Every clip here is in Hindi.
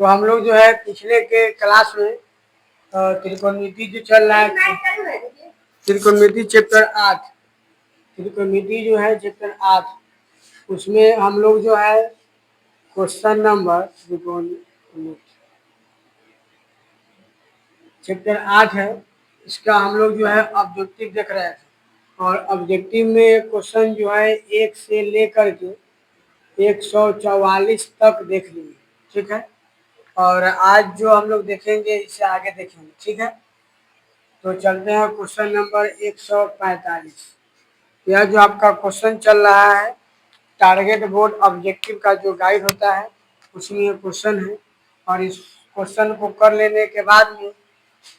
तो हम लोग जो है पिछले के क्लास में त्रिकोणमिति जो चल रहा है, त्रिकोणमिति चैप्टर 8, त्रिकोणमिति जो है चैप्टर 8, उसमें हम लोग जो है क्वेश्चन नंबर त्रिकोणमिति चैप्टर 8 है, इसका हम लोग जो है ऑब्जेक्टिव देख रहे थे। और ऑब्जेक्टिव में क्वेश्चन जो है 1 से लेकर के 144 तक देख लिए, ठीक है। और आज जो हम लोग देखेंगे इससे आगे देखेंगे, ठीक है। तो चलते हैं क्वेश्चन नंबर 145। यह जो आपका क्वेश्चन चल रहा है टारगेट बोर्ड ऑब्जेक्टिव का जो गाइड होता है उसमें क्वेश्चन है। और इस क्वेश्चन को कर लेने के बाद में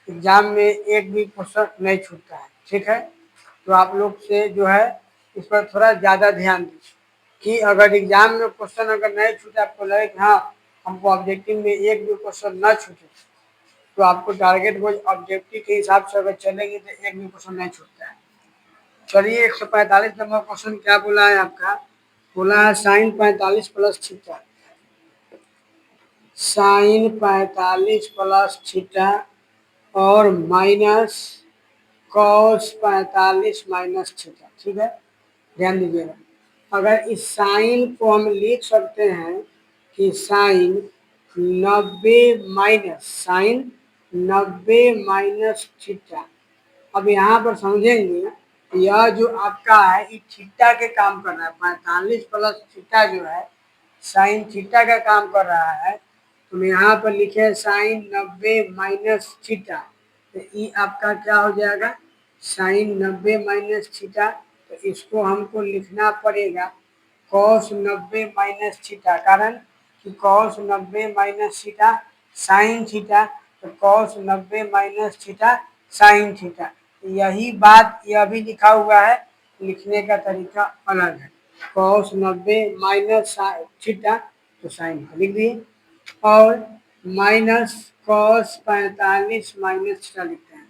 एग्जाम में एक भी क्वेश्चन नहीं छूटता है, ठीक है। तो आप लोग से जो है इस पर थोड़ा ज़्यादा ध्यान दीजिए कि अगर एग्जाम में क्वेश्चन अगर नहीं छूटे, आपको लगे कि हाँ हमको ऑब्जेक्टिव में एक भी क्वेश्चन न छूटे, तो आपको टारगेट बोर्ड ऑब्जेक्टिव के हिसाब से अगर चलेंगे तो एक भी क्वेश्चन नहीं छूटता है। चलिए 145 नंबर क्वेश्चन क्या बोला है आपका, बोला है sine 45 plus theta, sine 45 plus theta और माइनस कॉस 45 माइनस थीटा, ठीक है। ध्यान दीजिएगा, अगर इस साइन को हम लिख सकते हैं कि sine 90 minus sine 90 minus theta. अब यहाँ पर समझेंगे यह जो आपका है ये थीटा के काम कर रहा है, 45 प्लस थीटा जो है साइन थीटा का काम कर रहा है। तो यहाँ पर लिखे साइन 90 माइनस थीटा, तो ये आपका क्या हो जाएगा साइन 90 माइनस थीटा। तो इसको हमको लिखना पड़ेगा कॉस 90 माइनस थीटा, कारण कि cos 90 minus theta sine theta, तो cos 90 minus theta sine theta. यही बात यह भी लिखा हुआ है, लिखने का तरीका अलग है। कॉस 90 माइनस थीटा तो साइन लिख दिए, और माइनस कॉस 45 माइनस थीटा लिखते हैं।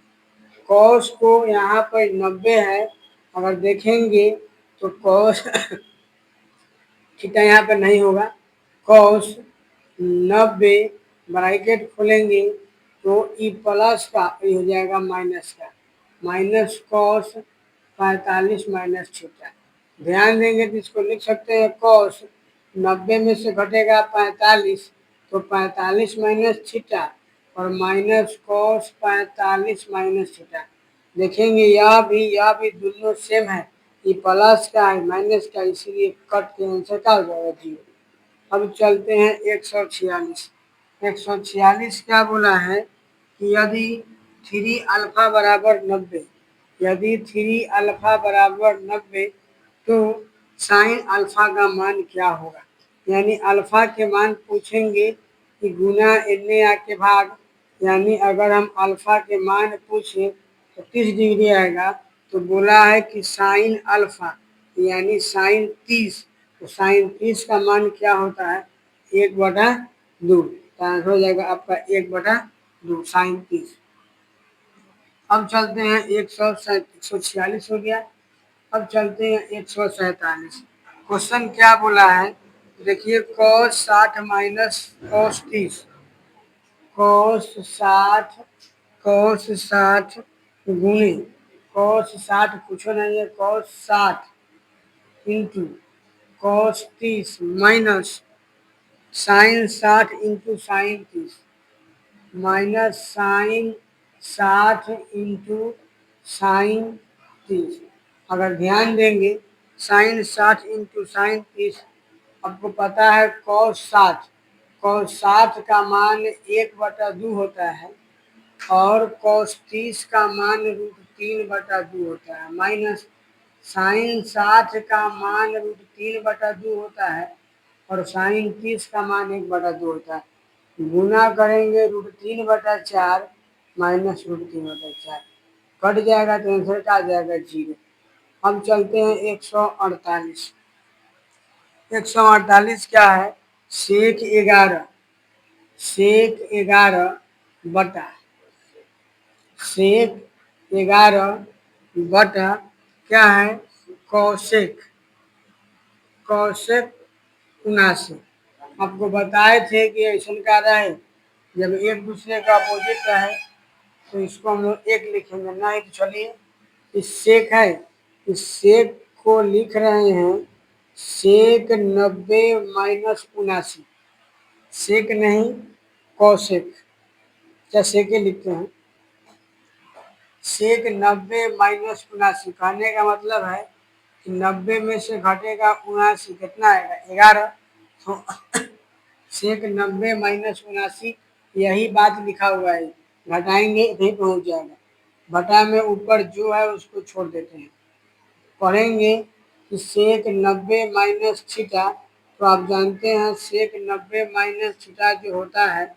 कॉस को यहाँ पर 90 है, अगर देखेंगे तो कॉस थीटा यहाँ पर नहीं होगा, कॉस 90 ब्रैकेट खोलेंगे तो ई प्लस का ये हो जाएगा माइनस का, माइनस कॉस 45 माइनस थीटा। ध्यान देंगे तो इसको लिख सकते हैं कॉस 90 में से घटेगा 45, तो 45 माइनस थीटा और माइनस कॉस 45 माइनस थीटा। देखेंगे यह भी दोनों सेम है, ये प्लस का है माइनस का, इसीलिए कट के आंसर का हो जाएगा 0। अब चलते हैं 146। 146 क्या बोला है कि यदि 3 अल्फा बराबर 90, यदि 3 अल्फा बराबर 90 तो साइन अल्फा का मान क्या होगा। यानी अल्फा के मान पूछेंगे कि गुना एन के भाग, यानी अगर हम अल्फा के मान पूछें तो 30 डिग्री आएगा। तो बोला है कि साइन अल्फा यानी साइन 30, तो साइन 30 का मान क्या होता है 1/2, तो आंसर हो जाएगा आपका 1/2 साइन 30। अब चलते हैं 146 हो गया। अब चलते हैं 147। क्वेश्चन क्या बोला है, देखिए कॉस 60 माइनस कॉस 30, कॉस 60 गुणे कॉस 60 कुछ नहीं है cos 60 into cos 30 minus sine 60 into sine 30, minus sine 60 into sine 30। अगर ध्यान देंगे साइन 60 इंटू साइन 30, आपको पता है कॉस 60 का मान 1/2 होता है और कॉस 30 का मान √3/2 होता है, माइनस साइन 60 का मान √3/2 होता है और साइन 30 का मान 1/2 होता है। गुना करेंगे √3/4 माइनस √3/4, कट जाएगा तो आंसर क्या आ जाएगा 0। हम चलते हैं 148। 148 क्या है, सेक 11, सेक 11 बटा सेक 11 बटा क्या है कौशिक, कौशिक 79, आपको बताए थे कि ऐसा का रहे जब एक दूसरे का अपोजिट रहे तो इसको हम लोग एक लिखेंगे ना। तो चलिए इस सेक है, इस सेक को लिख रहे हैं सेक 90 - 79। सेक नहीं कौशिक, क्या सेके लिखते हैं। सेक 90 - 79 कहने का मतलब है कि 90 में से घटेगा 79, कितना आएगा 11। तो सेक 90 - 79 यही बात लिखा हुआ है, घटाएंगे नहीं पहुंच जाएगा। बटा में ऊपर जो है उसको छोड़ देते हैं। पढ़ेंगे कि सेक 90 - थीटा, तो आप जानते हैं सेक 90 - थीटा जो होता है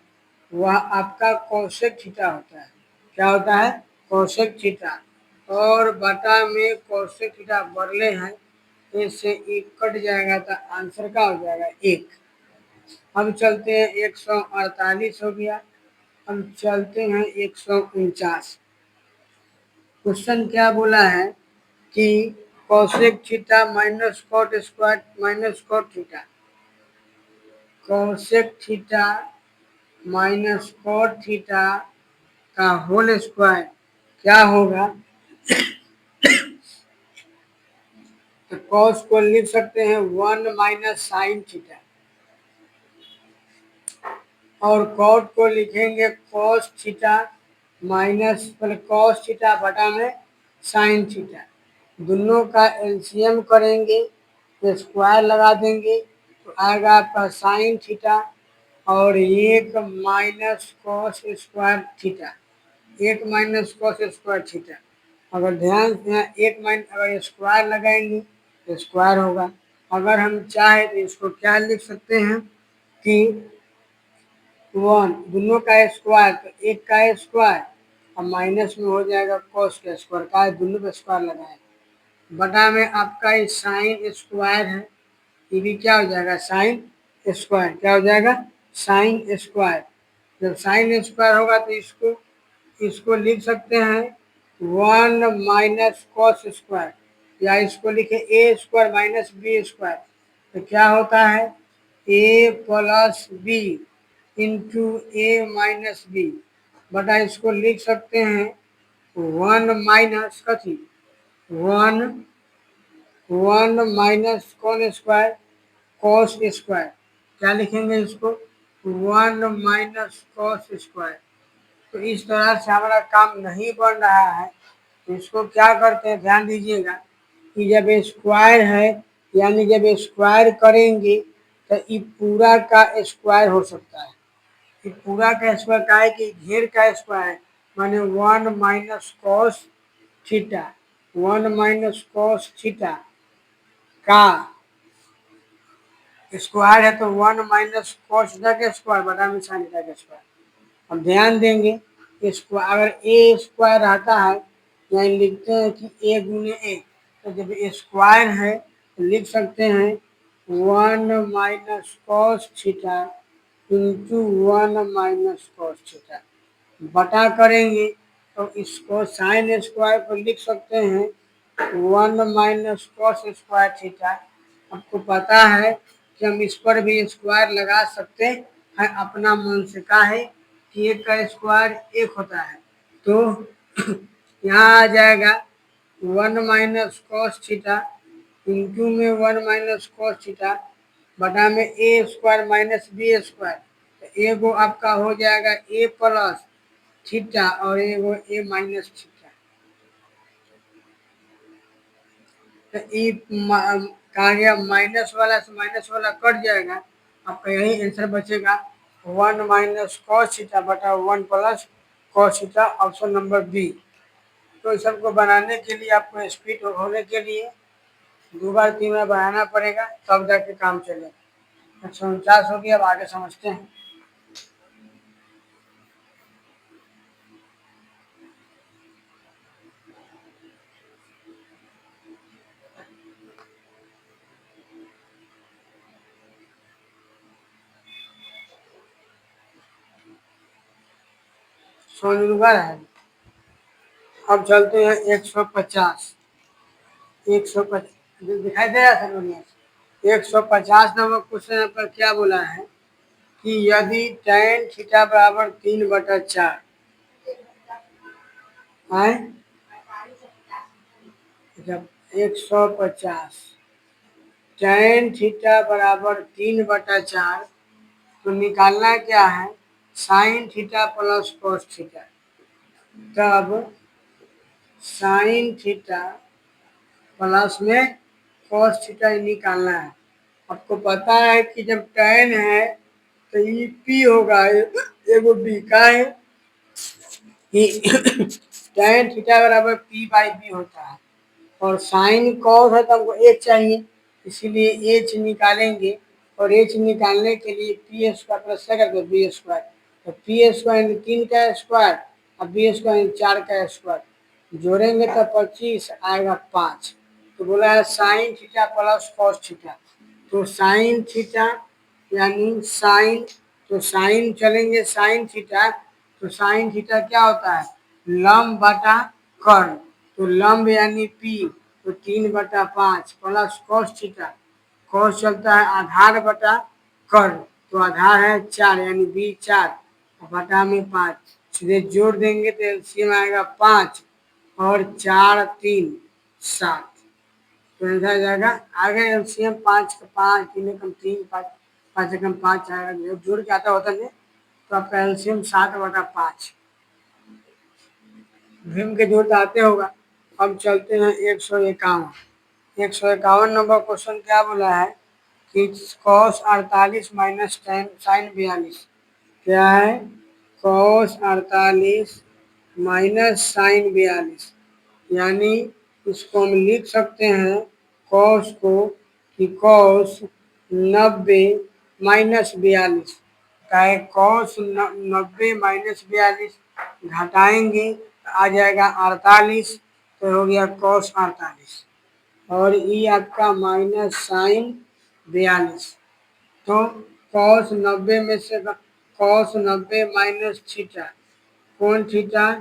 वह आपका कोसेक थीटा होता है। क्या होता है? Cosec theta. और बटा में कोसेक थीटा बदले हैं, इससे एक कट जाएगा तो आंसर का हो जाएगा 1। अब चलते हैं 148 हो गया। अब चलते हैं 149। क्वेश्चन क्या बोला है कि cosec theta minus cot square minus cot theta, cosec theta minus cot theta का होल स्क्वायर क्या होगा। तो कॉस को लिख सकते हैं 1 माइनस साइन थीटा, और कॉट को लिखेंगे cos theta minus cos theta बटा में साइन थीटा। दोनों का एलसीएम करेंगे तो स्क्वायर लगा देंगे तो आएगा आपका साइन थीटा और 1 minus cos square theta, 1 minus cos square theta. अगर ध्यान से यहाँ 1 माइनस अगर स्क्वायर लगाएंगे तो स्क्वायर होगा। अगर हम चाहे तो इसको क्या लिख सकते हैं कि 1 दोनों का स्क्वायर, तो 1 का स्क्वायर और माइनस में हो जाएगा कॉस का स्क्वायर, का दोनों का स्क्वायर लगाए बटा में आपका ये साइन स्क्वायर है, ये भी क्या हो जाएगा साइन स्क्वायर। क्या हो जाएगा? Sine square. जब साइन स्क्वायर होगा तो इसको इसको लिख सकते हैं 1 माइनस कॉस स्क्वायर, या इसको लिखे ए स्क्वायर माइनस बी स्क्वायर। तो क्या होता है ए प्लस बी इंटू ए माइनस बी बटा इसको लिख सकते हैं 1 माइनस कथी 1 माइनस कौन स्क्वायर कॉस स्क्वायर। क्या लिखेंगे इसको 1 माइनस कॉस स्क्वायर। तो इस तरह से हमारा काम नहीं बन रहा है, तो इसको क्या करते हैं ध्यान दीजिएगा कि जब स्क्वायर है यानी जब स्क्वायर करेंगे तो ये पूरा का स्क्वायर हो सकता है। ये पूरा का स्क्वायर का है कि घेर का स्क्वायर है, माने 1 minus cos theta, 1 minus cos theta का स्क्वायर है तो 1 माइनस कॉस थीटा का स्क्वायर बटा में साइन थीटा का स्क्वायर। अब ध्यान देंगे स्क्वायर अगर ए स्क्वायर आता है यानी लिखते हैं कि ए गुने ए, तो जब स्क्वायर है तो लिख सकते हैं 1 minus cos theta into 1 minus cos theta बटा करेंगे तो इसको साइन स्क्वायर को लिख सकते हैं 1 माइनस कॉस स्क्वायर थीटा। आपको पता है कि हम इस पर भी स्क्वायर लगा सकते हैं अपना मन से, का है कि 1 का स्क्वायर 1 होता है। तो यहाँ आ जाएगा 1 माइनस कॉस थीटा इंटू में 1 माइनस कॉस थीटा बटा में ए स्क्वायर माइनस बी स्क्वायर। तो एगो आपका हो जाएगा ए प्लस थीटा और एगो ए माइनस थीटा। तो ये कहा गया माइनस वाला से माइनस वाला कट जाएगा, आपका यही आंसर बचेगा 1 माइनस कॉस थीटा बटा 1 plus cos theta, option number B. तो इस सबको बनाने के लिए आपको स्पीड होने के लिए 2 बार 3 बार बनाना पड़ेगा तब जाके काम चलेगा। 149 हो गया। अब आगे समझते हैं। सोनूगर है। अब चलते हैं 150। 150 दिखाई दे रहा था 150 नंबर क्वेश्चन पर क्या बोला है कि यदि tan थीटा बराबर 3/4 है, जब 150 tan थीटा बराबर 3/4, तो निकालना क्या है, sine theta plus cos theta. तब साइन थीटा प्लस में कॉस थीटा निकालना है। आपको पता है कि जब tan है तो ये पी होगा, एगो बी का है कि tan थीटा बराबर पी बाई बी होता है, और साइन कॉस है तो हमको एच चाहिए, इसीलिए एच निकालेंगे। और एच निकालने के लिए पी स्क्वायर प्लस क्या करते हैं, बी स्क्वायर। तो पी स्क्वायर 3 का स्क्वायर और बी स्क्वायर 4 का स्क्वायर जोड़ेंगे तो 25 आएगा 5। तो बोला है sine theta plus cos theta. तो साइन थीटा यानी साइन, तो साइन चलेंगे साइन थीटा, तो साइन थीटा क्या होता है, लंब बटा कर्ण। तो लंब यानी पी, तो 3/5 प्लस कॉस थीटा, कॉस चलता है आधार बटा कर्ण, तो आधार है 4 यानी बी 4 बटा में 5, सीधे जोड़ देंगे तो एलसीएम आएगा 5 और 4 3 7। तो आंसर जाएगा, आगे एलसीएम 5 का 5 3 कम 3 5 5 कम 5 आएगा, जोड़ के आता होता नहीं, तो आपका एलसीएम 7/5 भीम के जोड़ आते होगा। अब चलते हैं 151 नंबर क्वेश्चन क्या बोला है कि कॉस 48 माइनस टेन साइन 42 क्या है, कॉस 48 माइनस साइन 42, यानी इसको हम लिख सकते हैं कॉस को कि कॉस 90 माइनस 42 का है, कॉस 90 माइनस 42 घटाएंगे तो आ जाएगा 48, तो हो गया कॉस 48, और ये आपका माइनस साइन 42। तो कॉस 90 में से कॉस 90 माइनस थीटा, कौन थीटा,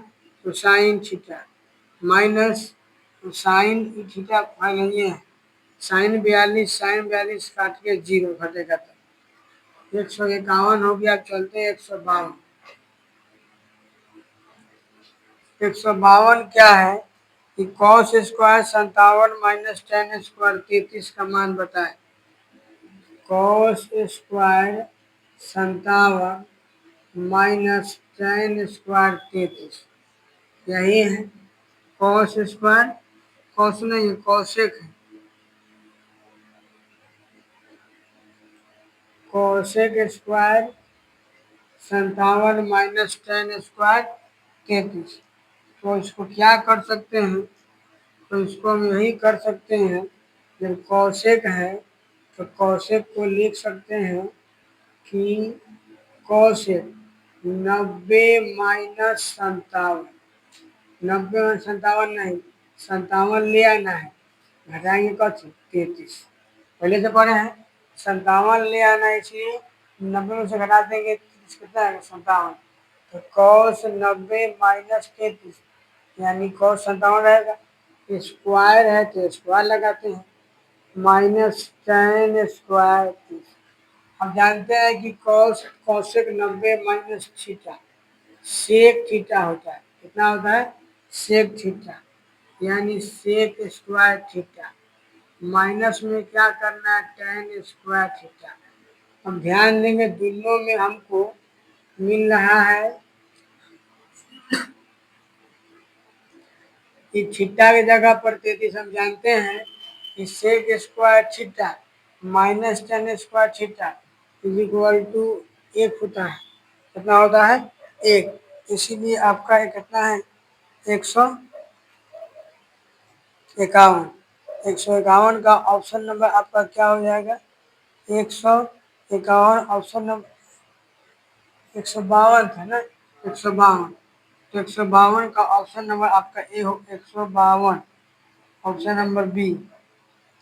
तो sine theta, minus sine theta नहीं है, साइन 42 काट के 0 घटेगा, तो 151 हो गया। चलते 152। 152 क्या है कि cos square 57 minus tan square 33 का मान बताए। Cos square 57 minus tan square 33, यही है कॉस स्क्वायर, कॉस नहीं है कॉसेक है, cosec square 57 minus tan square 33। तो इसको क्या कर सकते हैं, तो इसको हम यही कर सकते हैं, जब कॉसेक है तो कॉसेक को लिख सकते हैं कि कॉसेक 90 माइनस 57, 90 में 57 नहीं, 57 ले आना है, घटाएंगे कथी 33, पहले से पढ़े हैं, 57 ले आना है, इसलिए 90 में से घटा देंगे 30 कितना है 57, तो कॉस 90 माइनस 33 यानी कॉस 57 रहेगा, स्क्वायर है तो स्क्वायर लगाते हैं, माइनस टेन स्क्वायर 30। हम जानते हैं कि cos cosec 90 minus theta sec theta होता है, कितना होता है सेक थीटा, यानी सेक स्क्वायर थीटा, माइनस में क्या करना है टेन स्क्वायर थीटा। अब ध्यान देंगे दोनों में हमको मिल रहा है कि थीटा की जगह पर 33 हम जानते हैं कि sec square theta minus tan square theta is equal to 1 होता है, कितना होता है 1, इसीलिए आपका ये कितना है 151। 151 का ऑप्शन नंबर आपका क्या हो जाएगा, 151 ऑप्शन नंबर 152 था ना, 152, तो 152 का ऑप्शन नंबर आपका ए हो 152, option number B,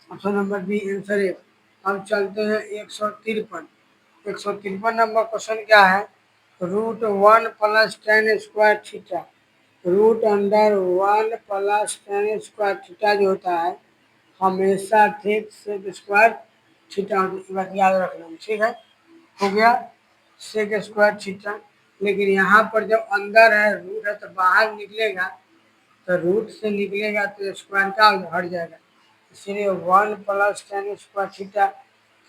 option number B answer है। हम चलते हैं 153। 153 नंबर क्वेश्चन क्या है, √1 plus tan square theta, root under 1 plus tan square theta जो होता है हमेशा ठीक सेक स्क्वायर थीटा, बात याद रखना, ठीक है, हो गया। सेक स्क्वायर थीटा, लेकिन यहाँ पर जब अंदर है रूट है तो बाहर निकलेगा, तो रूट से निकलेगा तो स्क्वायर का हट जाएगा, इसलिए 1 + tan² थीटा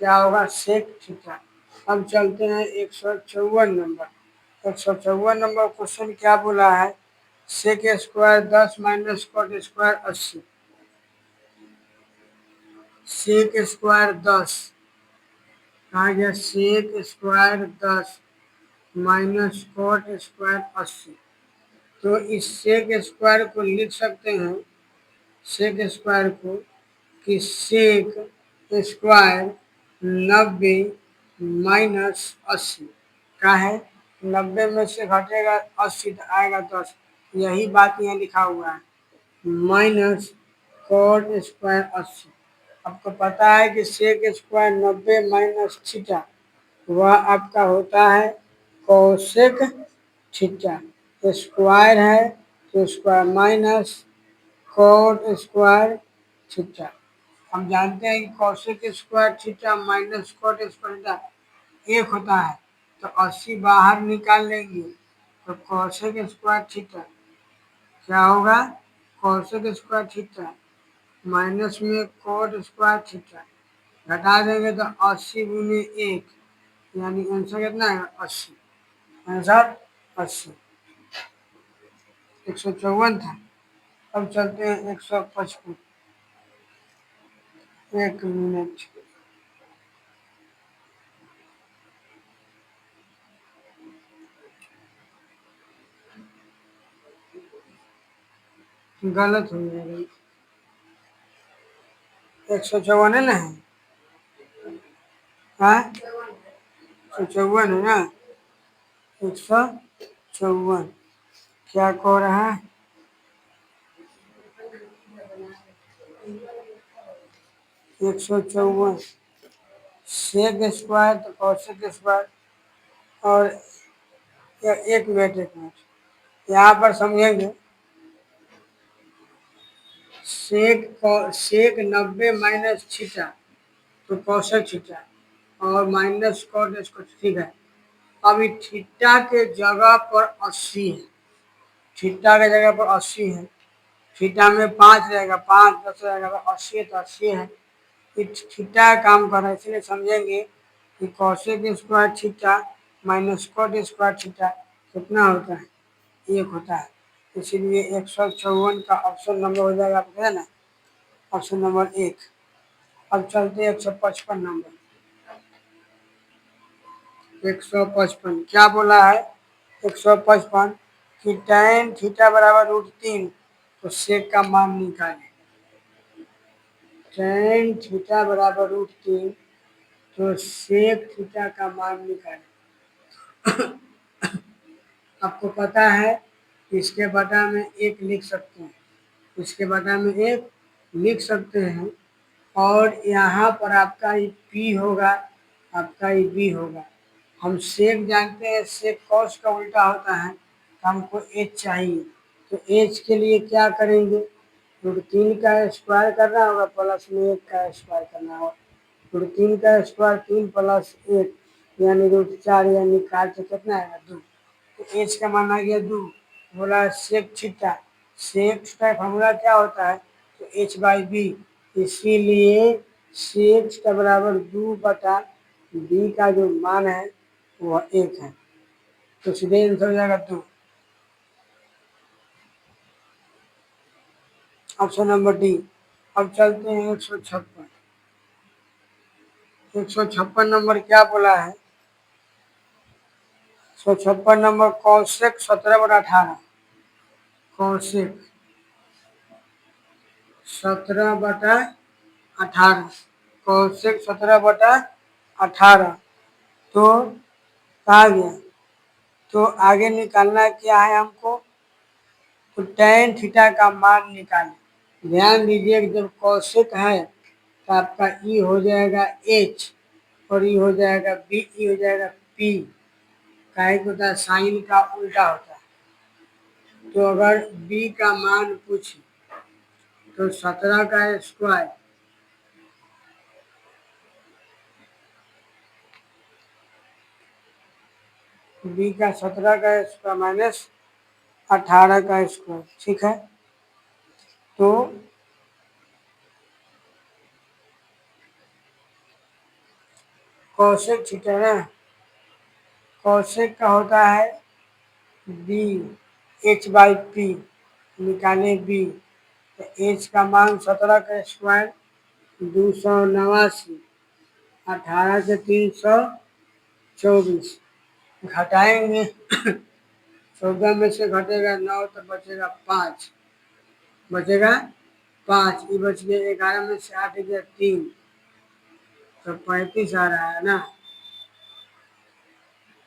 क्या होगा, सेक थीटा। अब चलते हैं 154 नंबर। 154 नंबर क्वेश्चन क्या बोला है, sec square 10 minus cot square 80। Sec square 10 कहा गया, sec square 10 minus cot square 80। तो इस सेक स्क्वायर को लिख सकते हैं, सेक स्क्वायर को, कि सेक स्क्वायर 90 माइनस 80 का है, 90 में से घटेगा 80 तो आएगा 10, यही बात यहाँ लिखा हुआ है, माइनस कॉट स्क्वायर 80। आपको पता है कि सेक स्क्वायर 90 माइनस थीटा वह आपका होता है कोसेक थीटा, स्क्वायर है तो square minus cot square theta. हम जानते हैं कि cosec square theta minus cot square theta एक होता है, तो 80 बाहर निकाल लेंगे तो कोसेक स्क्वायर थीटा क्या होगा, कोसेक स्क्वायर थीटा माइनस में कॉट स्क्वायर थीटा, घटा देंगे तो 80 गुने 1, यानी आंसर कितना है 80, आंसर 80। 154 था। अब चलते हैं 155। एक मिनट, गलत हो गया, 154 है ना, हाँ 154 है ना, 154 क्या कह रहा है, 154 सेक स्क्वायर तो कौशिक स्क्वायर, और एक मिनट यहाँ पर समझेंगे, सेक 90 माइनस थीटा तो कौशिक थीटा, और माइनस कॉट इसको, ठीक है। अभी थीटा के जगह पर 80 है, थीटा के जगह पर 80 है, थीटा में 5 रहेगा, 5 10 रहेगा तो 80 है, तो 80 है, थीटा काम कर रहा है, इसलिए समझेंगे कि cosec square theta minus cot square theta कितना होता है, एक होता है, इसीलिए 154 का ऑप्शन नंबर हो जाएगा, आपको है ना, ऑप्शन नंबर 1। अब चलते हैं 155 नंबर। 155 क्या बोला है, 155 कि tan थीटा बराबर √3, तो सेक का मान निकालें, tan थीटा बराबर √3 तो सेक थीटा का मान निकालें। आपको पता है इसके बटा में 1 लिख सकते हैं, इसके बटा में 1 लिख सकते हैं, और यहाँ पर आपका ये पी होगा, आपका ये बी होगा। हम सेक जानते हैं, सेक कॉस का उल्टा होता है, तो हमको एच चाहिए, तो एच के लिए क्या करेंगे, √3 का स्क्वायर करना होगा प्लस में 1 का स्क्वायर करना होगा, √3 का स्क्वायर 3 + 1 यानी √4, यानी काट तो कितना आएगा 2, तो एच का मान आ गया 2। बोला सेक थीटा, सेक का फॉर्मूला क्या होता है, तो h/b, इसीलिए सेक का बराबर 2/b का जो मान है वह 1 है, तो सीधे आंसर हो जाएगा 2, ऑप्शन नंबर डी। अब चलते हैं 156। 156 नंबर क्या बोला है, 156 नंबर कौशिक 17/18, कौशिक 17/18, कौशिक 17/18, तो कहा गया, तो आगे निकालना क्या है हमको, तो tan थीटा का मान निकालें। ध्यान दीजिए कि जब कौशिक है तो आपका ई हो जाएगा एच, और ई हो जाएगा बी, ई हो जाएगा पी, काहे को होता है साइन का उल्टा होता है, तो अगर बी का मान पूछे तो 17 का स्क्वायर बी का 17 का स्क्वायर माइनस 18 का स्क्वायर, ठीक है। तो कौशिक थीटा ना, कौशिक का होता है बी एच बाई पी, निकाले बी, तो एच का मान 17 का स्क्वायर 289, 18 से 324 घटाएंगे 14 में से घटेगा 9 तो बचेगा 5, बचेगा 5, ये बच गया 11 में से 8 गया 3, तो 35 आ रहा है ना।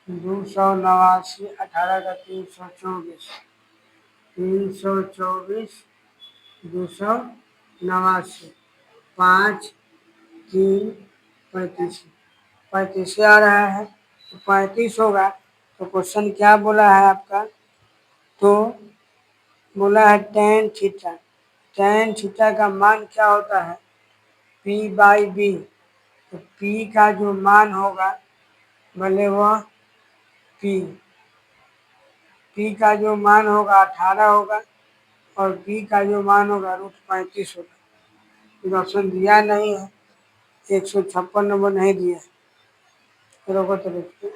289, 18 का 324, 324, 289, 5, 3, 35, 35 आ रहा है, तो 35 होगा। तो क्वेश्चन क्या बोला है आपका, तो बोला है टेन थीटा, टेन थीटा का मान क्या होता है पी बाई बी, तो पी का जो मान होगा भले वह पी, पी का जो मान होगा 18 होगा और बी का जो मान होगा √35 होगा। फिर ऑप्शन दिया नहीं है, 156 नंबर नहीं दिया है। रोको तो देखते